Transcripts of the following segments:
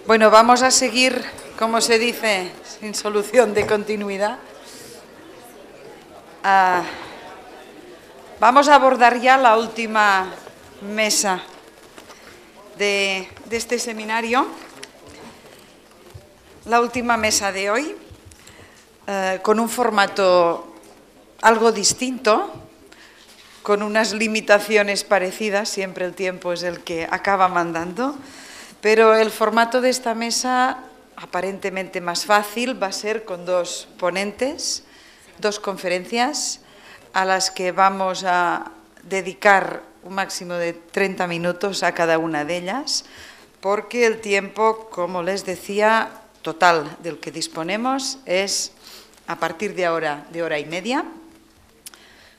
Bueno, vamos a seguir, como se dice, sin solución de continuidad. Vamos a abordar ya la última mesa de este seminario, la última mesa de hoy, con un formato algo distinto, con unas limitaciones parecidas, siempre el tiempo es el que acaba mandando, pero el formato de esta mesa, aparentemente más fácil, va a ser con dos ponentes, dos conferencias, a las que vamos a dedicar un máximo de 30 minutos a cada una de ellas, porque el tiempo, como les decía, total del que disponemos es a partir de ahora de hora y media.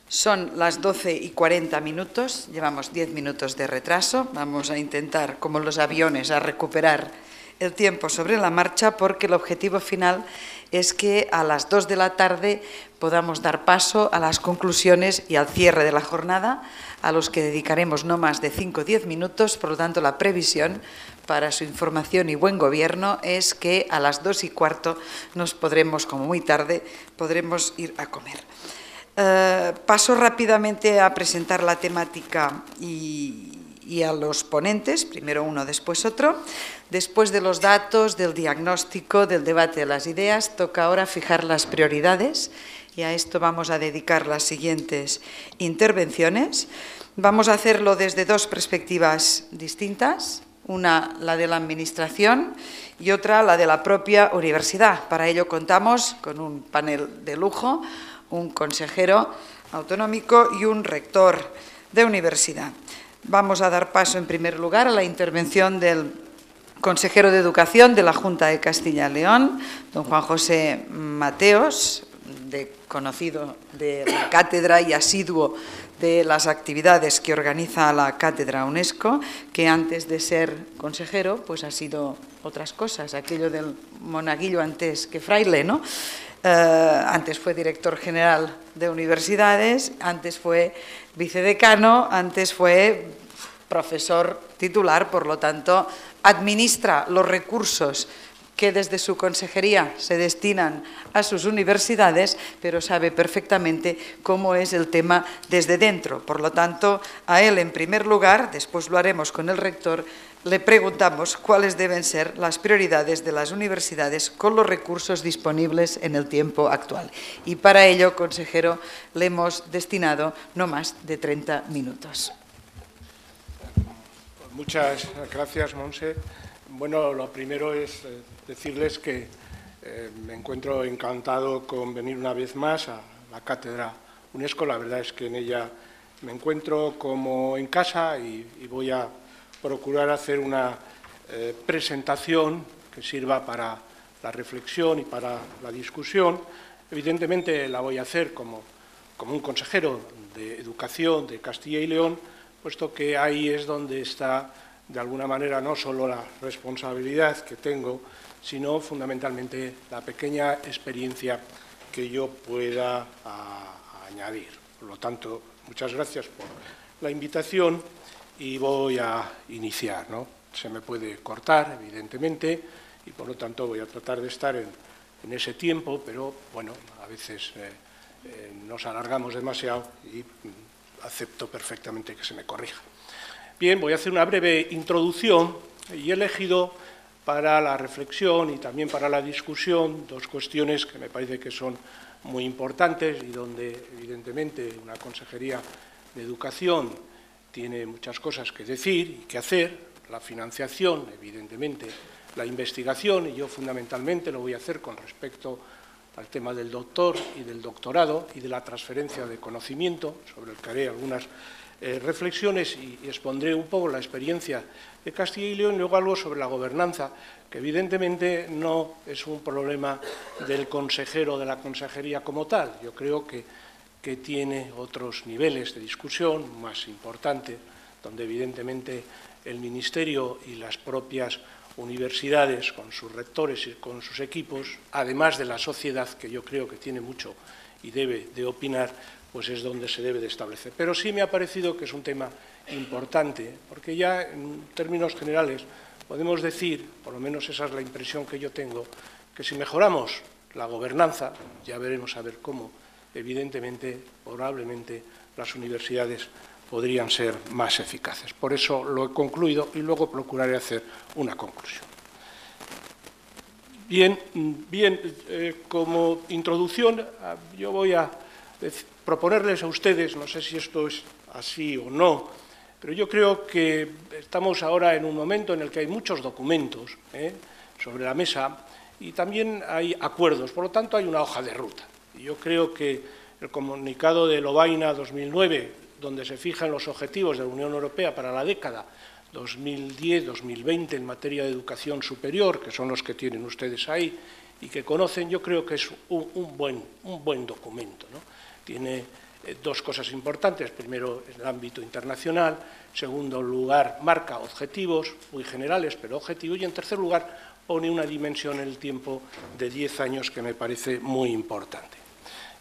Son las 12:40, llevamos 10 minutos de retraso. Vamos a intentar, como los aviones, a recuperar el tiempo sobre la marcha, porque el objetivo final es que a las 2 de la tarde podamos dar paso a las conclusiones y al cierre de la jornada, a los que dedicaremos no más de 5 o 10 minutos. Por lo tanto, la previsión para su información y buen gobierno es que a las 2:15 nos podremos, como muy tarde, podremos ir a comer. Paso rápidamente a presentar la temática y a los ponentes, primero uno, después otro. Después de los datos, del diagnóstico, del debate de las ideas, toca ahora fijar las prioridades, y a esto vamos a dedicar las siguientes intervenciones. Vamos a hacerlo desde dos perspectivas distintas, una la de la Administración y otra la de la propia universidad. Para ello contamos con un panel de lujo, un consejero autonómico y un rector de universidad. Vamos a dar paso, en primer lugar, a la intervención del consejero de Educación de la Junta de Castilla y León, don Juan José Mateos, conocido de la cátedra y asiduo de las actividades que organiza la Cátedra UNESCO, que antes de ser consejero pues ha sido otras cosas, aquello del monaguillo antes que fraile, ¿no? Antes fue director general de universidades, antes fue vicedecano, antes fue profesor titular, por lo tanto, administra los recursos que desde su consejería se destinan a sus universidades, pero sabe perfectamente cómo es el tema desde dentro. Por lo tanto, a él en primer lugar, después lo haremos con el rector, le preguntamos cuáles deben ser las prioridades de las universidades con los recursos disponibles en el tiempo actual. Y para ello, consejero, le hemos destinado no más de 30 minutos. Muchas gracias, Monse. Bueno, lo primero es decirles que me encuentro encantado con venir una vez más a la Cátedra UNESCO. La verdad es que en ella me encuentro como en casa y voy a procurar hacer una presentación que sirva para la reflexión y para la discusión. Evidentemente la voy a hacer como un consejero de Educación de Castilla y León, puesto que ahí es donde está, de alguna manera, no solo la responsabilidad que tengo, sino fundamentalmente la pequeña experiencia que yo pueda añadir. Por lo tanto, muchas gracias por la invitación y voy a iniciar, ¿no? Se me puede cortar, evidentemente, y por lo tanto voy a tratar de estar en ese tiempo, pero bueno, a veces nos alargamos demasiado y acepto perfectamente que se me corrija. Bien, voy a hacer una breve introducción y he elegido para la reflexión y también para la discusión dos cuestiones que me parece que son muy importantes y donde, evidentemente, una consejería de Educación tiene muchas cosas que decir y que hacer: la financiación, evidentemente, la investigación, y yo fundamentalmente lo voy a hacer con respecto al tema del doctor y del doctorado y de la transferencia de conocimiento, sobre el que haré algunas reflexiones y expondré un poco la experiencia de Castilla y León, y luego algo sobre la gobernanza, que evidentemente no es un problema del consejero de la consejería como tal. Yo creo que tiene otros niveles de discusión más importantes, donde evidentemente el Ministerio y las propias universidades, con sus rectores y con sus equipos, además de la sociedad, que yo creo que tiene mucho y debe de opinar, pues es donde se debe de establecer. Pero sí me ha parecido que es un tema importante, porque ya en términos generales podemos decir, por lo menos esa es la impresión que yo tengo, que si mejoramos la gobernanza, ya veremos a ver cómo, evidentemente, probablemente las universidades podrían ser más eficaces. Por eso lo he concluido y luego procuraré hacer una conclusión. Bien, como introducción, yo voy a proponerles a ustedes, no sé si esto es así o no, pero yo creo que estamos ahora en un momento en el que hay muchos documentos sobre la mesa y también hay acuerdos, por lo tanto hay una hoja de ruta. Y yo creo que el comunicado de Lovaina 2009, donde se fijan los objetivos de la Unión Europea para la década 2010-2020 en materia de educación superior, que son los que tienen ustedes ahí y que conocen, yo creo que es un buen documento, ¿no? Tiene dos cosas importantes. Primero, en el ámbito internacional. En segundo lugar, marca objetivos muy generales, pero objetivos. Y en tercer lugar, pone una dimensión en el tiempo de 10 años que me parece muy importante.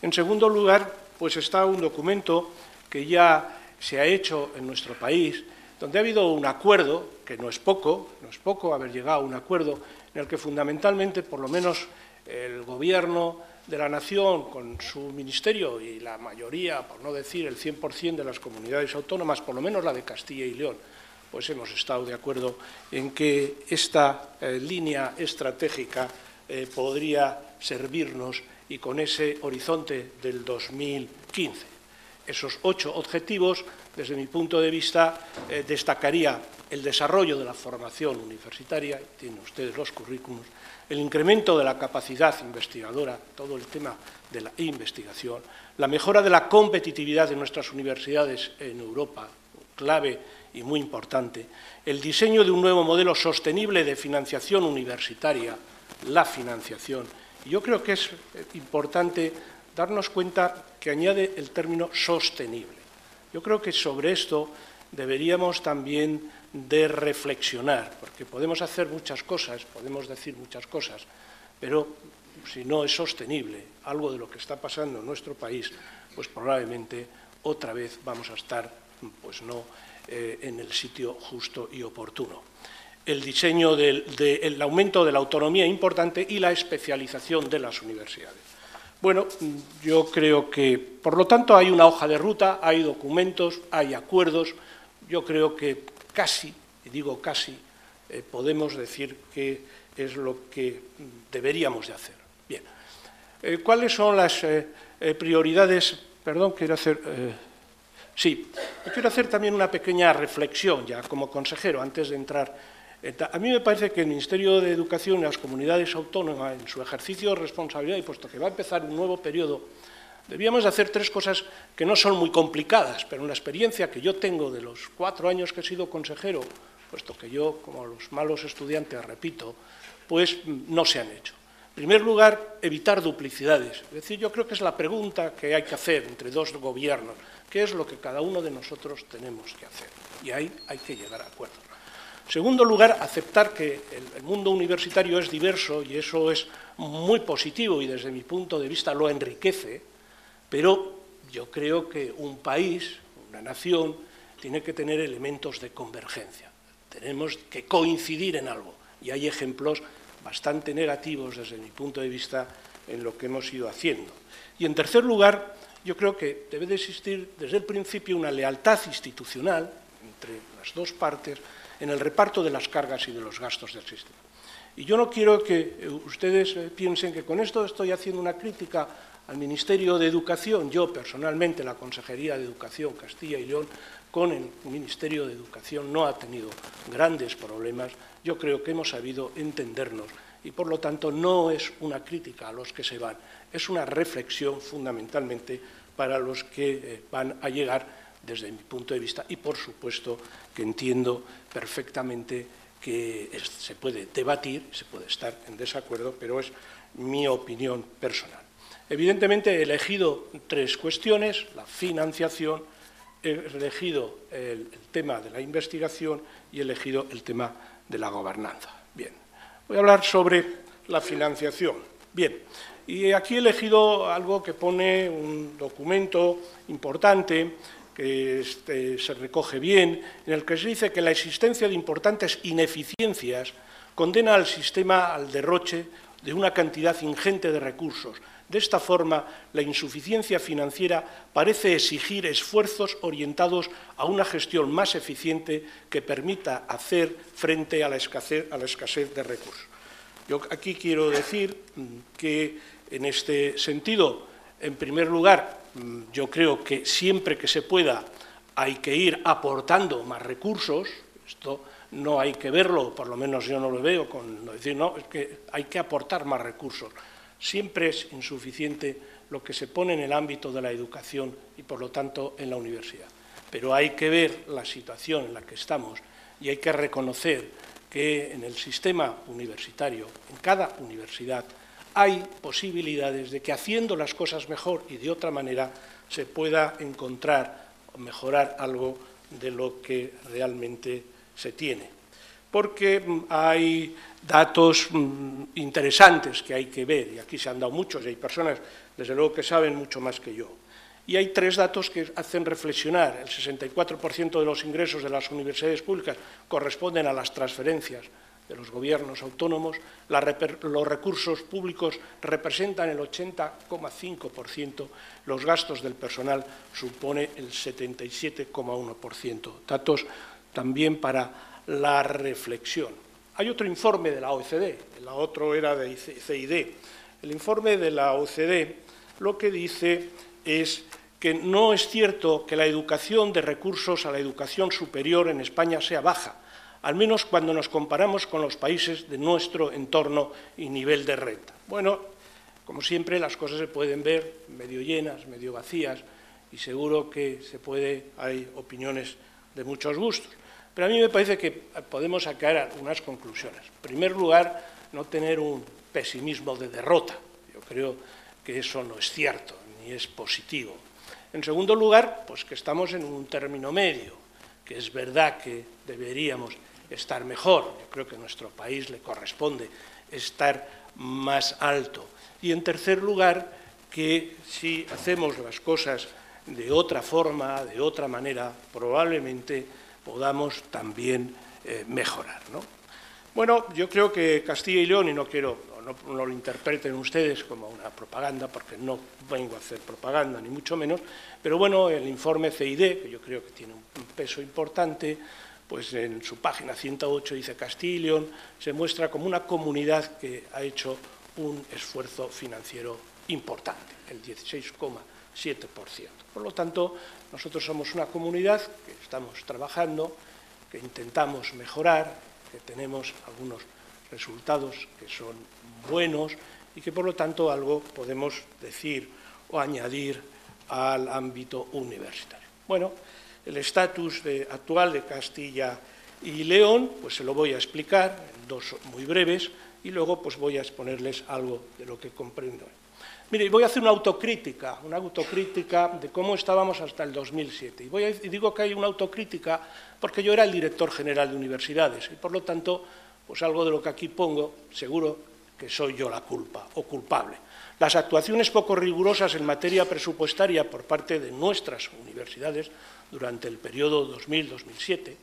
En segundo lugar, pues está un documento que ya se ha hecho en nuestro país, donde ha habido un acuerdo, que no es poco haber llegado a un acuerdo, en el que fundamentalmente, por lo menos, el Gobierno de la Nación, con su ministerio y la mayoría, por no decir el 100% de las comunidades autónomas, por lo menos la de Castilla y León, pues hemos estado de acuerdo en que esta línea estratégica podría servirnos y con ese horizonte del 2015. Esos 8 objetivos, desde mi punto de vista, destacaría el desarrollo de la formación universitaria, tienen ustedes los currículums, el incremento de la capacidad investigadora, todo el tema de la investigación, la mejora de la competitividad de nuestras universidades en Europa, clave y muy importante, el diseño de un nuevo modelo sostenible de financiación universitaria, la financiación. Y yo creo que es importante darnos cuenta que añade el término sostenible. Yo creo que sobre esto deberíamos también de reflexionar, porque podemos hacer muchas cosas, podemos decir muchas cosas, pero si no es sostenible algo de lo que está pasando en nuestro país, pues probablemente otra vez vamos a estar pues no en el sitio justo y oportuno. El diseño el aumento de la autonomía importante y la especialización de las universidades. Bueno, yo creo que, por lo tanto, hay una hoja de ruta, hay documentos, hay acuerdos. Yo creo que casi, y digo casi, podemos decir que es lo que deberíamos de hacer. Bien, ¿cuáles son las prioridades? Perdón, quiero hacer... sí, quiero hacer también una pequeña reflexión ya como consejero, antes de entrar. A mí me parece que el Ministerio de Educación y las comunidades autónomas, en su ejercicio de responsabilidad, y puesto que va a empezar un nuevo periodo, debíamos de hacer 3 cosas que no son muy complicadas, pero en la experiencia que yo tengo de los 4 años que he sido consejero, puesto que yo, como los malos estudiantes, repito, pues no se han hecho. En primer lugar, evitar duplicidades. Es decir, yo creo que es la pregunta que hay que hacer entre 2 gobiernos. ¿Qué es lo que cada uno de nosotros tenemos que hacer? Y ahí hay que llegar a acuerdos. En segundo lugar, aceptar que el mundo universitario es diverso y eso es muy positivo y desde mi punto de vista lo enriquece, pero yo creo que un país, una nación, tiene que tener elementos de convergencia. Tenemos que coincidir en algo y hay ejemplos bastante negativos desde mi punto de vista en lo que hemos ido haciendo. Y en tercer lugar, yo creo que debe de existir desde el principio una lealtad institucional entre las 2 partes en el reparto de las cargas y de los gastos del sistema. Y yo no quiero que ustedes piensen que con esto estoy haciendo una crítica al Ministerio de Educación. Yo, personalmente, la Consejería de Educación Castilla y León, con el Ministerio de Educación no ha tenido grandes problemas. Yo creo que hemos sabido entendernos y, por lo tanto, no es una crítica a los que se van, es una reflexión fundamentalmente para los que van a llegar desde mi punto de vista y, por supuesto, que entiendo perfectamente que se puede debatir, se puede estar en desacuerdo, pero es mi opinión personal. Evidentemente he elegido 3 cuestiones, la financiación, he elegido el tema de la investigación y he elegido el tema de la gobernanza. Bien, voy a hablar sobre la financiación. Bien, y aquí he elegido algo que pone un documento importante que se recoge bien, en el que se dice que la existencia de importantes ineficiencias condena al sistema al derroche de una cantidad ingente de recursos. De esta forma, la insuficiencia financiera parece exigir esfuerzos orientados a una gestión más eficiente que permita hacer frente a la escasez de recursos. Yo aquí quiero decir que, en este sentido, en primer lugar, yo creo que siempre que se pueda hay que ir aportando más recursos. Esto no hay que verlo, por lo menos yo no lo veo, con decir, no, es que hay que aportar más recursos. Siempre es insuficiente lo que se pone en el ámbito de la educación y, por lo tanto, en la universidad. Pero hay que ver la situación en la que estamos y hay que reconocer que en el sistema universitario, en cada universidad, hay posibilidades de que haciendo las cosas mejor y de otra manera se pueda encontrar o mejorar algo de lo que realmente se tiene. Porque hay datos interesantes que hay que ver, y aquí se han dado muchos, y hay personas, desde luego, que saben mucho más que yo. Y hay tres datos que hacen reflexionar. El 64% de los ingresos de las universidades públicas corresponden a las transferencias de los gobiernos autónomos, los recursos públicos representan el 80,5%, los gastos del personal supone el 77,1%. Datos también para la reflexión. Hay otro informe de la OECD, el otro era de CID. El informe de la OECD lo que dice es que no es cierto que la educación de recursos a la educación superior en España sea baja, al menos cuando nos comparamos con los países de nuestro entorno y nivel de renta. Bueno, como siempre, las cosas se pueden ver medio llenas, medio vacías, y seguro que hay opiniones de muchos gustos. Pero a mí me parece que podemos sacar algunas conclusiones. En primer lugar, no tener un pesimismo de derrota. Yo creo que eso no es cierto, ni es positivo. En segundo lugar, pues que estamos en un término medio, que es verdad que deberíamos estar mejor. Yo creo que a nuestro país le corresponde estar más alto. Y en tercer lugar, que si hacemos las cosas de otra forma, de otra manera, probablemente podamos también mejorar, ¿no? Bueno, yo creo que Castilla y León, y no lo interpreten ustedes como una propaganda, porque no vengo a hacer propaganda, ni mucho menos, pero bueno, el informe CID, que yo creo que tiene un peso importante, pues en su página 108 dice Castilla y León se muestra como una comunidad que ha hecho un esfuerzo financiero importante, el 16,7%. Por lo tanto, nosotros somos una comunidad que estamos trabajando, que intentamos mejorar, que tenemos algunos resultados que son buenos y que, por lo tanto, algo podemos decir o añadir al ámbito universitario. Bueno, el estatus actual de Castilla y León, pues se lo voy a explicar en dos muy breves y luego pues voy a exponerles algo de lo que comprendo. Mire, voy a hacer una autocrítica de cómo estábamos hasta el 2007. Y digo que hay una autocrítica porque yo era el director general de universidades y, por lo tanto, pues algo de lo que aquí pongo, seguro que soy yo la culpa o culpable. Las actuaciones poco rigurosas en materia presupuestaria por parte de nuestras universidades durante el periodo 2000-2007,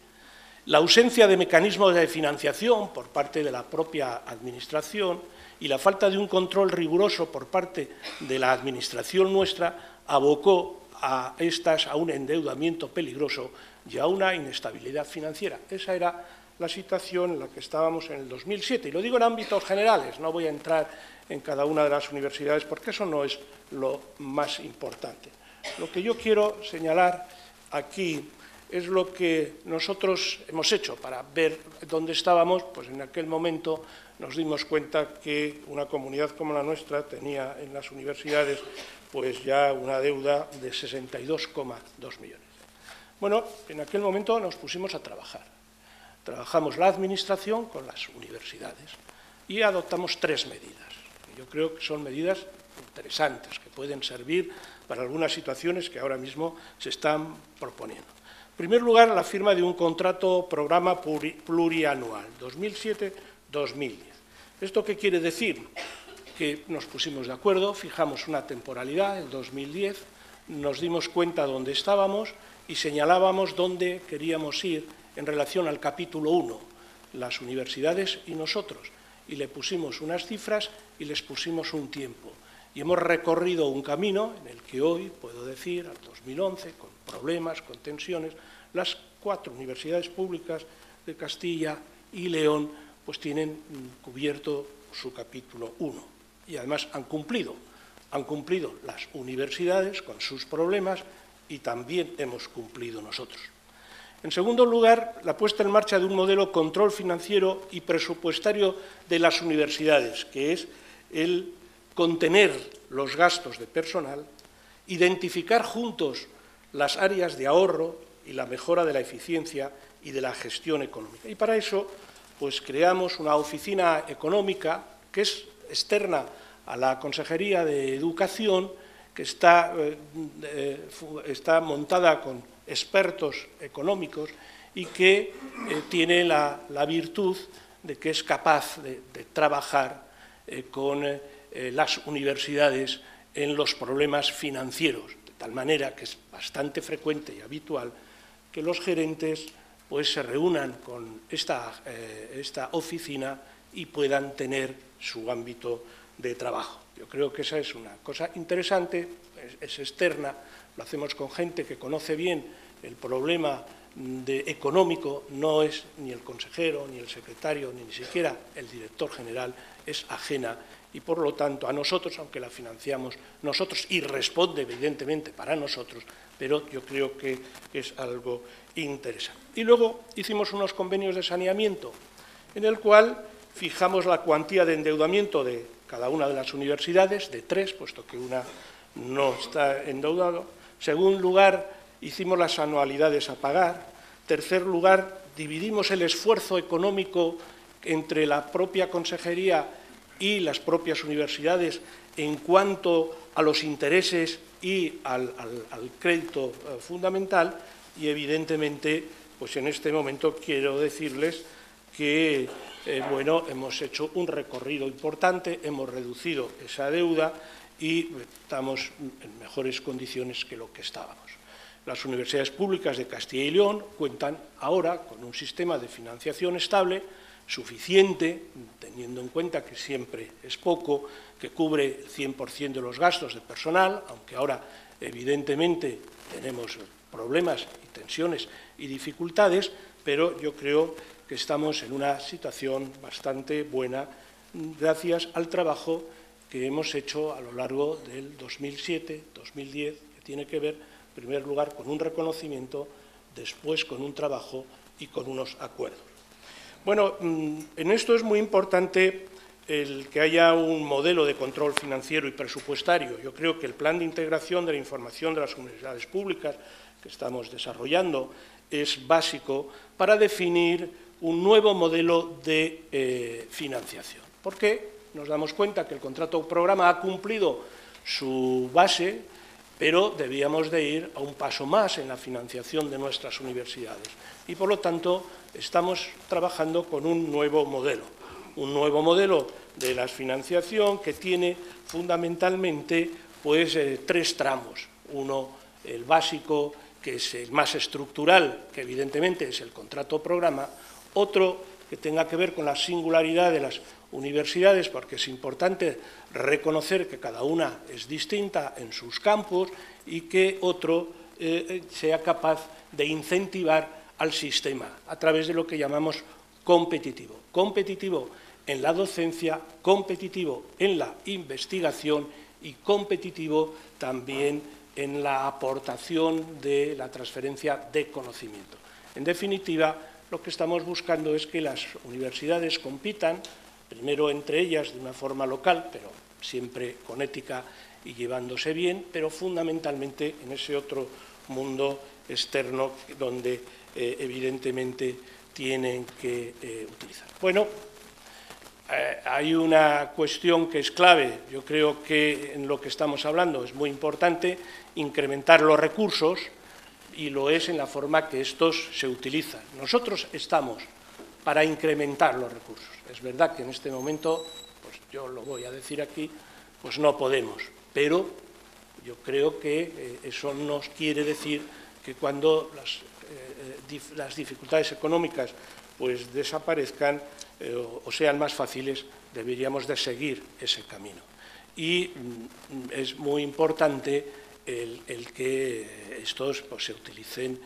la ausencia de mecanismos de financiación por parte de la propia Administración y la falta de un control riguroso por parte de la Administración nuestra abocó a estas a un endeudamiento peligroso y a una inestabilidad financiera. Esa era la situación en la que estábamos en el 2007. Y lo digo en ámbitos generales, no voy a entrar en cada una de las universidades porque eso no es lo más importante. Lo que yo quiero señalar aquí es lo que nosotros hemos hecho para ver dónde estábamos. Pues en aquel momento nos dimos cuenta que una comunidad como la nuestra tenía en las universidades pues ya una deuda de 62,2 millones. Bueno, en aquel momento nos pusimos a trabajar. Trabajamos la Administración con las universidades y adoptamos tres medidas. Yo creo que son medidas interesantes, que pueden servir para algunas situaciones que ahora mismo se están proponiendo. En primer lugar, la firma de un contrato programa plurianual, 2007-2010. ¿Esto qué quiere decir? Que nos pusimos de acuerdo, fijamos una temporalidad, el 2010, nos dimos cuenta dónde estábamos y señalábamos dónde queríamos ir en relación al capítulo 1, las universidades y nosotros, y le pusimos unas cifras y les pusimos un tiempo. Y hemos recorrido un camino en el que hoy, puedo decir, al 2011, con problemas, con tensiones, las 4 universidades públicas de Castilla y León pues tienen cubierto su capítulo 1. Y además han cumplido las universidades con sus problemas y también hemos cumplido nosotros. En segundo lugar, la puesta en marcha de un modelo control financiero y presupuestario de las universidades, que es el contener los gastos de personal, identificar juntos las áreas de ahorro y la mejora de la eficiencia y de la gestión económica. Y para eso, pues creamos una oficina económica que es externa a la Consejería de Educación, que está montada con expertos económicos y que tiene la virtud de que es capaz de trabajar con las universidades en los problemas financieros, de tal manera que es bastante frecuente y habitual que los gerentes pues, se reúnan con esta oficina y puedan tener su ámbito de trabajo. Yo creo que esa es una cosa interesante, es externa, lo hacemos con gente que conoce bien el problema económico, no es ni el consejero, ni el secretario, ni siquiera el director general, es ajena y, por lo tanto, a nosotros, aunque la financiamos nosotros y responde, evidentemente, para nosotros, pero yo creo que es algo interesante. Y luego hicimos unos convenios de saneamiento en el cual fijamos la cuantía de endeudamiento de cada una de las universidades, de 3, puesto que una no está endeudada. Segundo lugar, hicimos las anualidades a pagar. Tercer lugar, dividimos el esfuerzo económico entre la propia consejería y las propias universidades en cuanto a los intereses y al crédito fundamental y, evidentemente, pues en este momento quiero decirles que hemos hecho un recorrido importante, hemos reducido esa deuda y estamos en mejores condiciones que lo que estábamos. Las universidades públicas de Castilla y León cuentan ahora con un sistema de financiación estable, suficiente, teniendo en cuenta que siempre es poco, que cubre el 100% de los gastos de personal, aunque ahora evidentemente tenemos problemas y tensiones y dificultades, pero yo creo que estamos en una situación bastante buena gracias al trabajo que hemos hecho a lo largo del 2007-2010, que tiene que ver, en primer lugar, con un reconocimiento, después con un trabajo y con unos acuerdos. Bueno, en esto es muy importante el que haya un modelo de control financiero y presupuestario. Yo creo que el plan de integración de la información de las universidades públicas que estamos desarrollando es básico para definir un nuevo modelo de financiación. Porque nos damos cuenta que el contrato programa ha cumplido su base, pero debíamos de ir a un paso más en la financiación de nuestras universidades. Y, por lo tanto, estamos trabajando con un nuevo modelo de la financiación que tiene fundamentalmente pues, 3 tramos. Uno, el básico, que es el más estructural, que evidentemente es el contrato programa. Otro que tenga que ver con la singularidad de las universidades, porque es importante reconocer que cada una es distinta en sus campos y que otro sea capaz de incentivar al sistema a través de lo que llamamos competitivo. Competitivo en la docencia, competitivo en la investigación y competitivo también en la aportación de la transferencia de conocimiento. En definitiva, lo que estamos buscando es que las universidades compitan, primero entre ellas de una forma local, pero siempre con ética y llevándose bien, pero fundamentalmente en ese otro mundo externo donde evidentemente tienen que utilizar. Bueno, hay una cuestión que es clave. Yo creo que en lo que estamos hablando es muy importante incrementar los recursos y lo es en la forma que estos se utilizan. Nosotros estamos para incrementar los recursos. Es verdad que en este momento, pues yo lo voy a decir aquí, pues no podemos, pero yo creo que eso nos quiere decir que cuando las dificultades económicas pues desaparezcan o sean más fáciles, deberíamos de seguir ese camino. Y es muy importante el que estos pues, se utilicen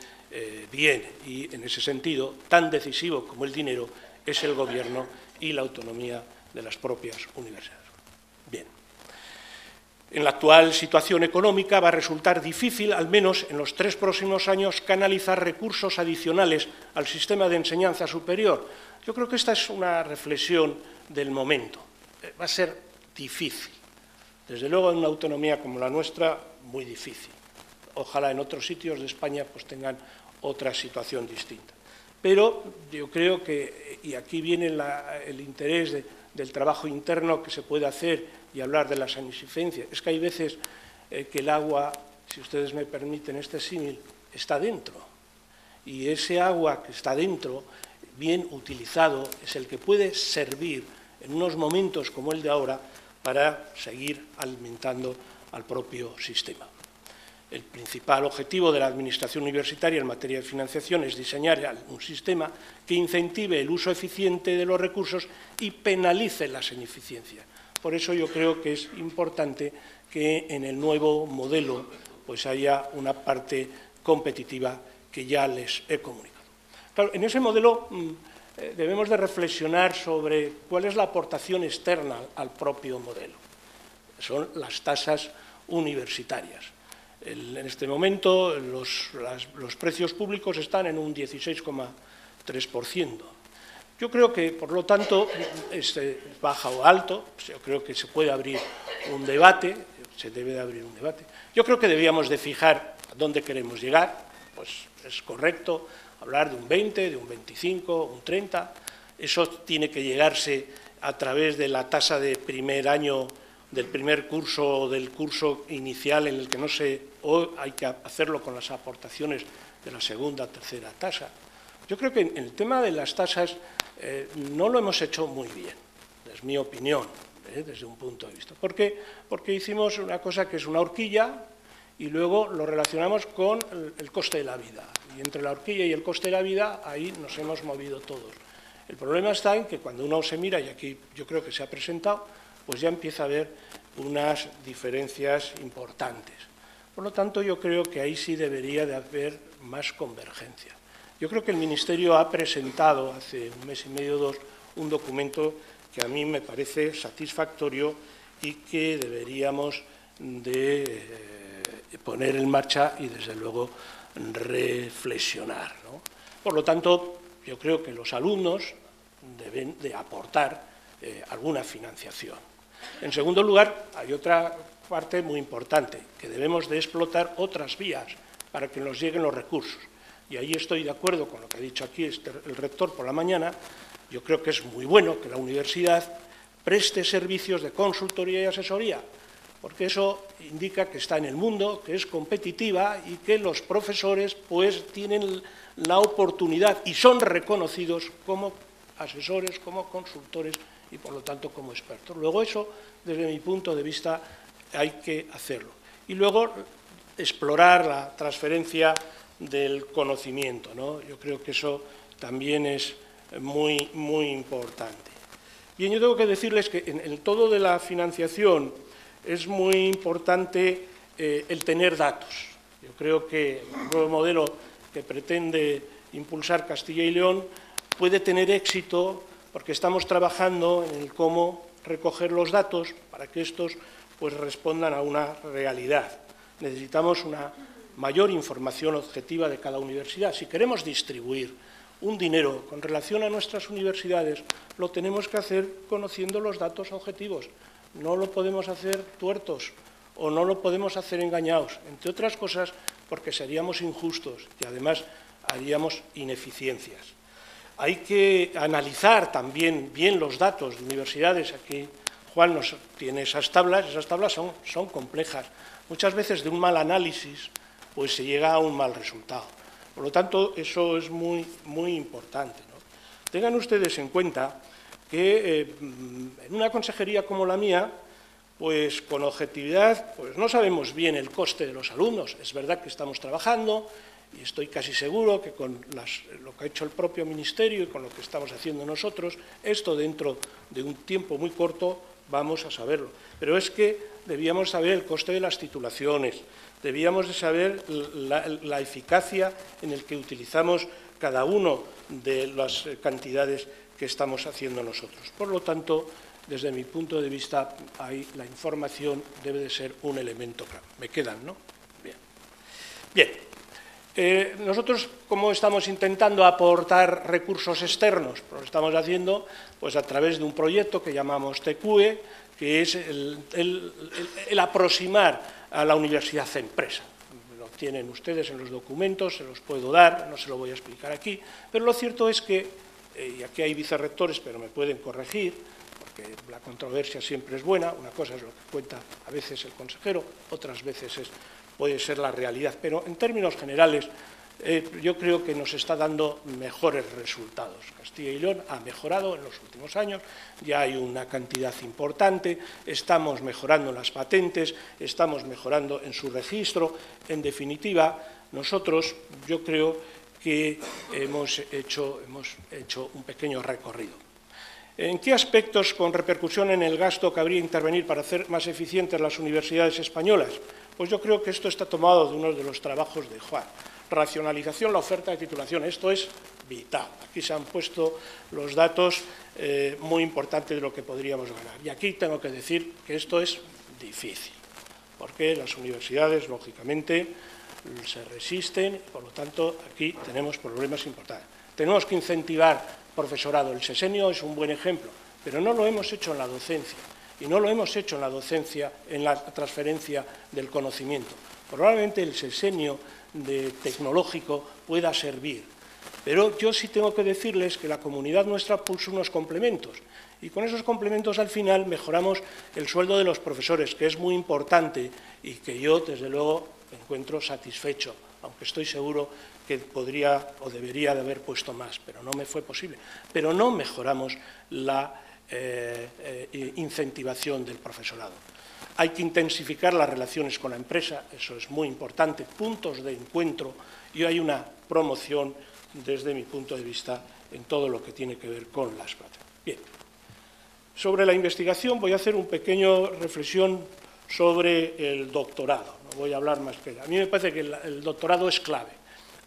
bien, y en ese sentido, tan decisivo como el dinero es el gobierno y la autonomía de las propias universidades. Bien. En la actual situación económica va a resultar difícil, al menos en los 3 próximos años, canalizar recursos adicionales al sistema de enseñanza superior. Yo creo que esta es una reflexión del momento. Va a ser difícil. Desde luego, en una autonomía como la nuestra, muy difícil. Ojalá en otros sitios de España pues, tengan otra situación distinta. Pero yo creo que, y aquí viene el interés del trabajo interno que se puede hacer y hablar de las ineficiencias, es que hay veces que el agua, si ustedes me permiten este símil, está dentro. Y ese agua que está dentro, bien utilizado, es el que puede servir en unos momentos como el de ahora para seguir alimentando al propio sistema. El principal objetivo de la Administración universitaria en materia de financiación es diseñar un sistema que incentive el uso eficiente de los recursos y penalice las ineficiencias. Por eso yo creo que es importante que en el nuevo modelo pues haya una parte competitiva que ya les he comunicado. Claro, en ese modelo debemos de reflexionar sobre cuál es la aportación externa al propio modelo. Son las tasas universitarias. En este momento los precios públicos están en un 16,3%. Yo creo que, por lo tanto, baja o alto, yo creo que se puede abrir un debate, se debe de abrir un debate. Yo creo que debíamos de fijar a dónde queremos llegar, pues es correcto hablar de un 20, de un 25, un 30, eso tiene que llegarse a través de la tasa de primer año, del primer curso o del curso inicial en el que no o hay que hacerlo con las aportaciones de la segunda, tercera tasa. Yo creo que en el tema de las tasas no lo hemos hecho muy bien, es mi opinión, desde un punto de vista. ¿Por qué? Porque hicimos una cosa que es una horquilla y luego lo relacionamos con el coste de la vida. Y entre la horquilla y el coste de la vida, ahí nos hemos movido todos. El problema está en que cuando uno se mira, y aquí yo creo que se ha presentado, pues ya empieza a haber unas diferencias importantes. Por lo tanto, yo creo que ahí sí debería de haber más convergencia. Yo creo que el Ministerio ha presentado hace un mes y medio o 2 un documento que a mí me parece satisfactorio y que deberíamos de poner en marcha y, desde luego, reflexionar, ¿no? Por lo tanto, yo creo que los alumnos deben de aportar alguna financiación. En segundo lugar, hay otra parte muy importante, que debemos de explotar otras vías para que nos lleguen los recursos. Y ahí estoy de acuerdo con lo que ha dicho aquí el rector por la mañana. Yo creo que es muy bueno que la universidad preste servicios de consultoría y asesoría, porque eso indica que está en el mundo, que es competitiva y que los profesores pues tienen la oportunidad y son reconocidos como asesores, como consultores y, por lo tanto, como expertos. Luego eso, desde mi punto de vista, hay que hacerlo. Y luego explorar la transferencia del conocimiento, ¿no? Yo creo que eso también es muy, muy importante. Bien, yo tengo que decirles que en el todo de la financiación es muy importante el tener datos. Yo creo que el nuevo modelo que pretende impulsar Castilla y León puede tener éxito porque estamos trabajando en el cómo recoger los datos para que estos pues, respondan a una realidad. Necesitamos una mayor información objetiva de cada universidad. Si queremos distribuir un dinero con relación a nuestras universidades, lo tenemos que hacer conociendo los datos objetivos. No lo podemos hacer tuertos o no lo podemos hacer engañados, entre otras cosas porque seríamos injustos y además haríamos ineficiencias. Hay que analizar también bien los datos de universidades. Aquí Juan nos tiene esas tablas son complejas. Muchas veces de un mal análisis pues se llega a un mal resultado. Por lo tanto, eso es muy, muy importante, ¿no? Tengan ustedes en cuenta que en una consejería como la mía, pues con objetividad, pues no sabemos bien el coste de los alumnos. Es verdad que estamos trabajando y estoy casi seguro que con lo que ha hecho el propio Ministerio y con lo que estamos haciendo nosotros, esto dentro de un tiempo muy corto vamos a saberlo. Pero es que debíamos saber el coste de las titulaciones, debíamos de saber la eficacia en el que utilizamos cada uno de las cantidades que estamos haciendo nosotros. Por lo tanto, desde mi punto de vista, ahí la información debe de ser un elemento clave. Me quedan, ¿no? Bien. Bien. Nosotros, ¿cómo estamos intentando aportar recursos externos? Pues lo estamos haciendo pues, a través de un proyecto que llamamos TQE, que es el aproximar a la universidad empresa. Lo tienen ustedes en los documentos, se los puedo dar, no se lo voy a explicar aquí, pero lo cierto es que, y aquí hay vicerrectores, pero me pueden corregir, porque la controversia siempre es buena, una cosa es lo que cuenta a veces el consejero, otras veces puede ser la realidad, pero en términos generales yo creo que nos está dando mejores resultados. Castilla y León ha mejorado en los últimos años, ya hay una cantidad importante, estamos mejorando en las patentes, estamos mejorando en su registro. En definitiva, nosotros yo creo que hemos hecho un pequeño recorrido. ¿En qué aspectos con repercusión en el gasto cabría intervenir para hacer más eficientes las universidades españolas? Pues yo creo que esto está tomado de uno de los trabajos de Juan. Racionalización, la oferta de titulación. Esto es vital. Aquí se han puesto los datos muy importantes de lo que podríamos ganar. Y aquí tengo que decir que esto es difícil, porque las universidades, lógicamente, se resisten, por lo tanto, aquí tenemos problemas importantes. Tenemos que incentivar profesorado. El sesenio es un buen ejemplo, pero no lo hemos hecho en la docencia, y no lo hemos hecho en la docencia, en la transferencia del conocimiento. Probablemente el sesenio tecnológico pueda servir, pero yo sí tengo que decirles que la comunidad nuestra puso unos complementos, y con esos complementos al final mejoramos el sueldo de los profesores, que es muy importante y que yo, desde luego, me encuentro satisfecho, aunque estoy seguro que podría o debería de haber puesto más, pero no me fue posible. Pero no mejoramos la incentivación del profesorado. Hay que intensificar las relaciones con la empresa, eso es muy importante, puntos de encuentro, y hay una promoción, desde mi punto de vista, en todo lo que tiene que ver con las plazas. Bien. Sobre la investigación voy a hacer una pequeña reflexión sobre el doctorado. No voy a hablar más que... A mí me parece que el doctorado es clave,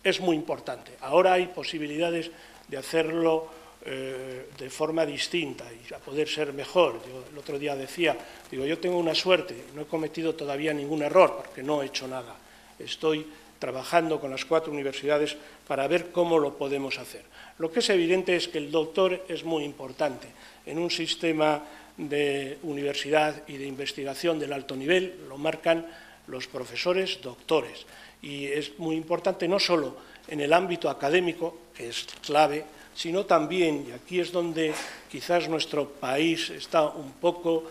es muy importante. Ahora hay posibilidades de hacerlo de forma distinta y a poder ser mejor. Yo el otro día decía, yo tengo una suerte, no he cometido todavía ningún error porque no he hecho nada. Estoy trabajando con las 4 universidades para ver cómo lo podemos hacer. Lo que es evidente es que el doctor es muy importante en un sistema de universidad y de investigación del alto nivel, lo marcan los profesores doctores. Y es muy importante no solo en el ámbito académico, que es clave, sino también, y aquí es donde quizás nuestro país está un poco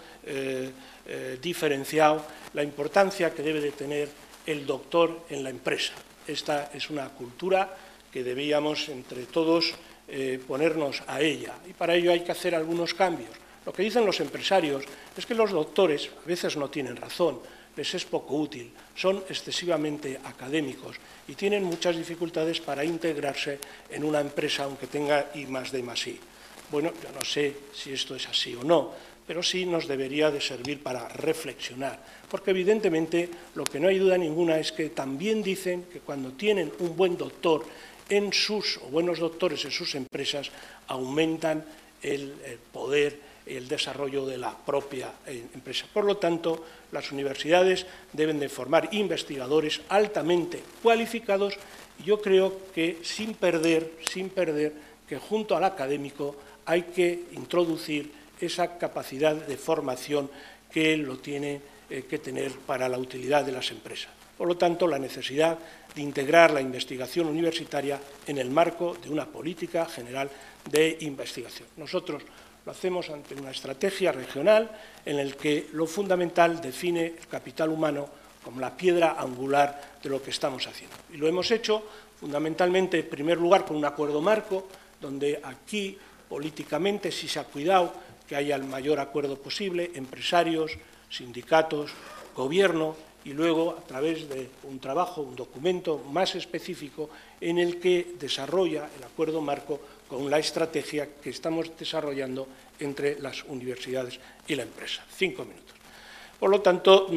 diferenciado, la importancia que debe de tener el doctor en la empresa. Esta es una cultura que debíamos entre todos ponernos a ella, y para ello hay que hacer algunos cambios. Lo que dicen los empresarios es que los doctores a veces no tienen razón, les es poco útil, son excesivamente académicos y tienen muchas dificultades para integrarse en una empresa aunque tenga I+D+I. Bueno, yo no sé si esto es así o no, pero sí nos debería de servir para reflexionar, porque evidentemente lo que no hay duda ninguna es que también dicen que cuando tienen un buen doctor o buenos doctores en sus empresas, aumentan el poder y el desarrollo de la propia empresa. Por lo tanto, las universidades deben de formar investigadores altamente cualificados y yo creo que sin perder que junto al académico hay que introducir esa capacidad de formación que lo tiene que tener para la utilidad de las empresas. Por lo tanto, la necesidad de integrar la investigación universitaria en el marco de una política general de investigación. Nosotros lo hacemos ante una estrategia regional en la que lo fundamental define el capital humano como la piedra angular de lo que estamos haciendo. Y lo hemos hecho fundamentalmente, en primer lugar, con un acuerdo marco, donde aquí políticamente sí se ha cuidado que haya el mayor acuerdo posible, empresarios, sindicatos, gobierno, y luego a través de un trabajo, un documento más específico en el que desarrolla el acuerdo marco con la estrategia que estamos desarrollando entre las universidades y la empresa. 5 minutos. Por lo tanto,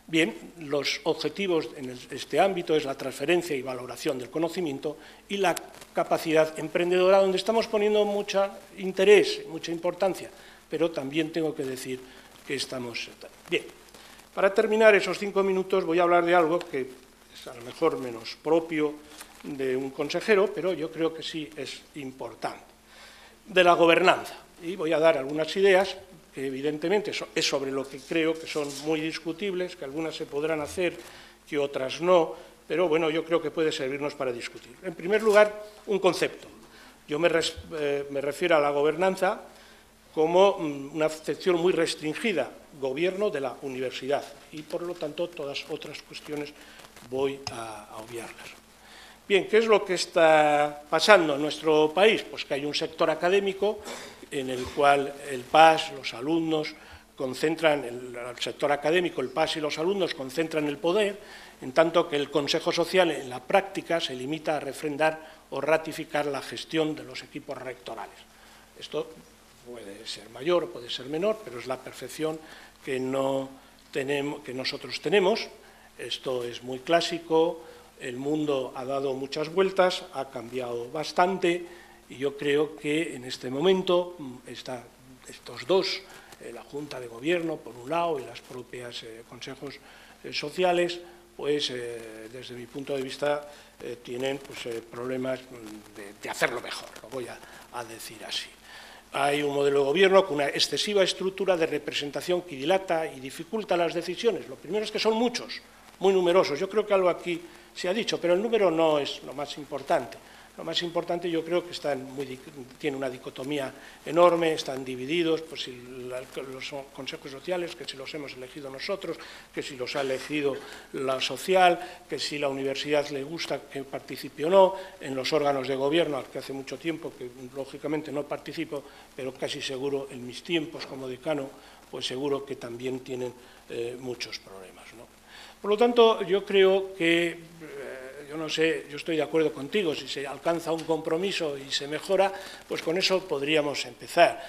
bien, los objetivos en este ámbito es la transferencia y valoración del conocimiento y la capacidad emprendedora, donde estamos poniendo mucho interés, mucha importancia, pero también tengo que decir que estamos bien. Para terminar esos 5 minutos voy a hablar de algo que es a lo mejor menos propio de un consejero, pero yo creo que sí es importante, de la gobernanza. Y voy a dar algunas ideas que evidentemente es sobre lo que creo que son muy discutibles, que algunas se podrán hacer, que otras no, pero bueno, yo creo que puede servirnos para discutir. En primer lugar, un concepto. Yo me refiero a la gobernanza como una acepción muy restringida, gobierno de la universidad, y por lo tanto todas otras cuestiones voy a obviarlas. Bien, ¿qué es lo que está pasando en nuestro país? Pues que hay un sector académico en el cual el PAS, los alumnos concentran, el sector académico, el PAS y los alumnos concentran el poder, en tanto que el Consejo Social en la práctica se limita a refrendar o ratificar la gestión de los equipos rectorales. Esto puede ser mayor o puede ser menor, pero es la percepción que nosotros tenemos. Esto es muy clásico, el mundo ha dado muchas vueltas, ha cambiado bastante, y yo creo que en este momento estos dos, la Junta de Gobierno por un lado y los propios consejos sociales, pues desde mi punto de vista tienen problemas de hacerlo mejor, lo voy a decir así. Hay un modelo de gobierno con una excesiva estructura de representación que dilata y dificulta las decisiones. Lo primero es que son muchos, muy numerosos. Yo creo que algo aquí se ha dicho, pero el número no es lo más importante. Lo más importante yo creo que tiene una dicotomía enorme, están divididos, pues si los consejos sociales, que si los hemos elegido nosotros, que si los ha elegido la social, que si la universidad le gusta que participe o no, en los órganos de gobierno, al que hace mucho tiempo que lógicamente no participo, pero casi seguro en mis tiempos como decano, pues seguro que también tienen muchos problemas, ¿no? Por lo tanto, yo creo que yo no sé, yo estoy de acuerdo contigo, si se alcanza un compromiso y se mejora, pues con eso podríamos empezar,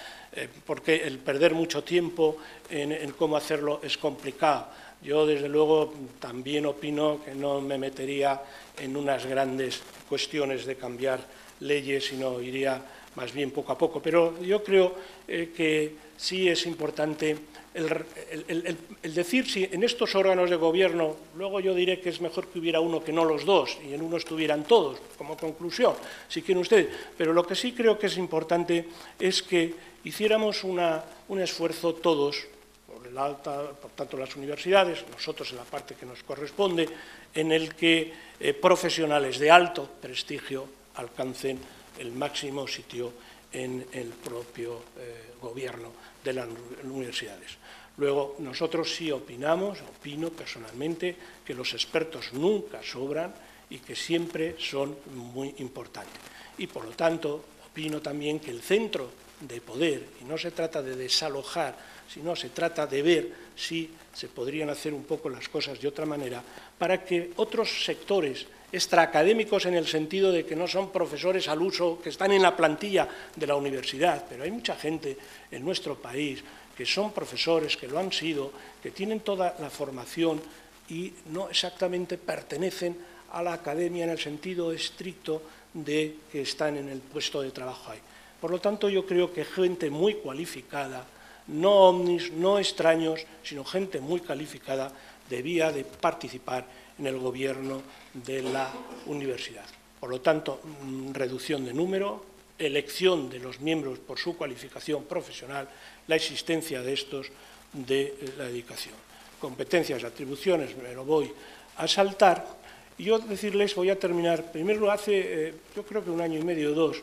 porque el perder mucho tiempo en cómo hacerlo es complicado. Yo, desde luego, también opino que no me metería en unas grandes cuestiones de cambiar leyes, sino iría más bien poco a poco. Pero yo creo que sí es importante el decir si en estos órganos de gobierno, luego yo diré que es mejor que hubiera uno que no los dos, y en uno estuvieran todos, como conclusión, si quieren ustedes. Pero lo que sí creo que es importante es que hiciéramos un esfuerzo todos, por tanto las universidades, nosotros en la parte que nos corresponde, en el que profesionales de alto prestigio alcancen el máximo sitio en el propio gobierno de las universidades. Luego, nosotros sí opino personalmente, que los expertos nunca sobran y que siempre son muy importantes. Y, por lo tanto, opino también que el centro de poder, y no se trata de desalojar, sino se trata de ver si se podrían hacer un poco las cosas de otra manera, para que otros sectores extraacadémicos, en el sentido de que no son profesores al uso, que están en la plantilla de la universidad, pero hay mucha gente en nuestro país que son profesores, que lo han sido, que tienen toda la formación y no exactamente pertenecen a la academia en el sentido estricto de que están en el puesto de trabajo ahí. Por lo tanto, yo creo que gente muy cualificada, no ovnis, no extraños, sino gente muy calificada, debía de participar en el gobierno de la universidad. Por lo tanto, reducción de número, elección de los miembros por su cualificación profesional, la existencia de estos de la dedicación. Competencias y atribuciones, me lo voy a saltar. Y yo decirles, voy a terminar, primero hace, yo creo que 1 año y medio o 2,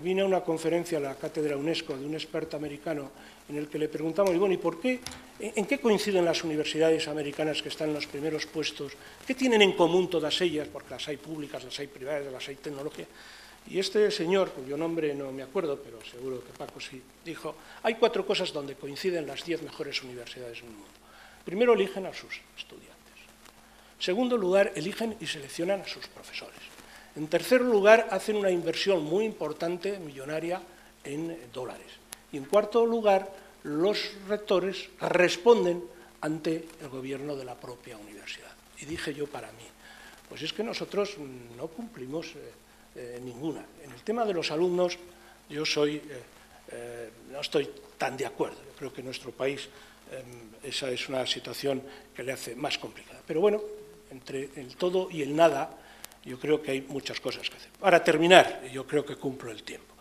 vine a una conferencia a la Cátedra UNESCO de un experto americano en el que le preguntamos, y bueno, ¿y por qué? ¿En qué coinciden las universidades americanas que están en los primeros puestos? ¿Qué tienen en común todas ellas? Porque las hay públicas, las hay privadas, las hay tecnología. Y este señor, cuyo nombre no me acuerdo, pero seguro que Paco sí, dijo, hay 4 cosas donde coinciden las 10 mejores universidades del mundo. Primero, eligen a sus estudiantes. En segundo lugar, eligen y seleccionan a sus profesores. En tercer lugar, hacen una inversión muy importante, millonaria, en dólares. Y en cuarto lugar, los rectores responden ante el gobierno de la propia universidad. Y dije yo para mí, pues es que nosotros no cumplimos ninguna. En el tema de los alumnos, yo no estoy tan de acuerdo. Yo creo que en nuestro país esa es una situación que le hace más complicada. Pero bueno, entre el todo y el nada, yo creo que hay muchas cosas que hacer. Para terminar, yo creo que cumplo el tiempo.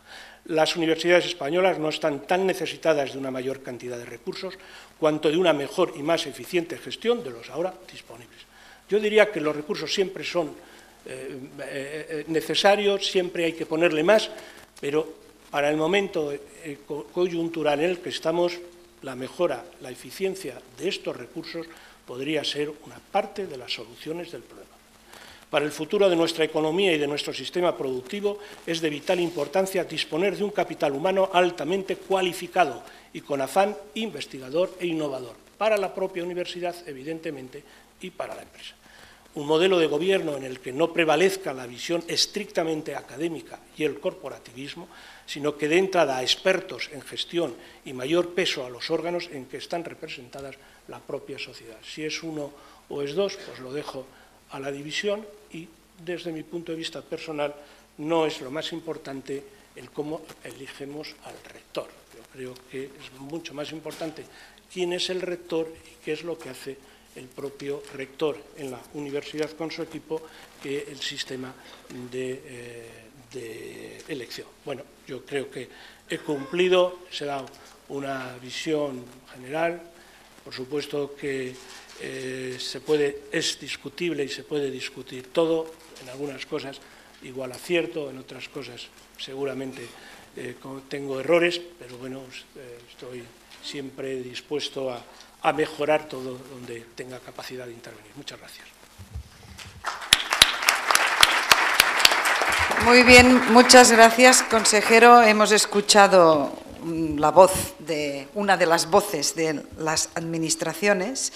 Las universidades españolas no están tan necesitadas de una mayor cantidad de recursos cuanto de una mejor y más eficiente gestión de los ahora disponibles. Yo diría que los recursos siempre son necesarios, siempre hay que ponerle más, pero para el momento coyuntural en el que estamos, la mejora, la eficiencia de estos recursos podría ser una parte de las soluciones del problema. Para el futuro de nuestra economía y de nuestro sistema productivo es de vital importancia disponer de un capital humano altamente cualificado y con afán investigador e innovador, para la propia universidad, evidentemente, y para la empresa. Un modelo de gobierno en el que no prevalezca la visión estrictamente académica y el corporativismo, sino que dé entrada a expertos en gestión y mayor peso a los órganos en que están representadas la propia sociedad. Si es uno o es dos, pues lo dejo a la división y, desde mi punto de vista personal, no es lo más importante el cómo elegimos al rector. Yo creo que es mucho más importante quién es el rector y qué es lo que hace el propio rector en la universidad con su equipo que el sistema de elección. Bueno, yo creo que he cumplido, se da una visión general, por supuesto que es discutible y se puede discutir todo, en algunas cosas igual acierto, en otras cosas seguramente tengo errores, pero bueno, estoy siempre dispuesto a mejorar todo donde tenga capacidad de intervenir. Muchas gracias. Muy bien, muchas gracias, consejero. Hemos escuchado la voz de una de las voces de las administraciones.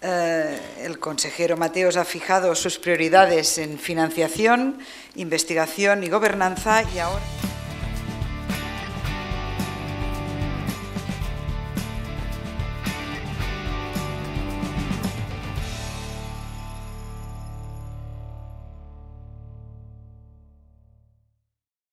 El consejero Mateos ha fijado sus prioridades en financiación, investigación y gobernanza y ahora...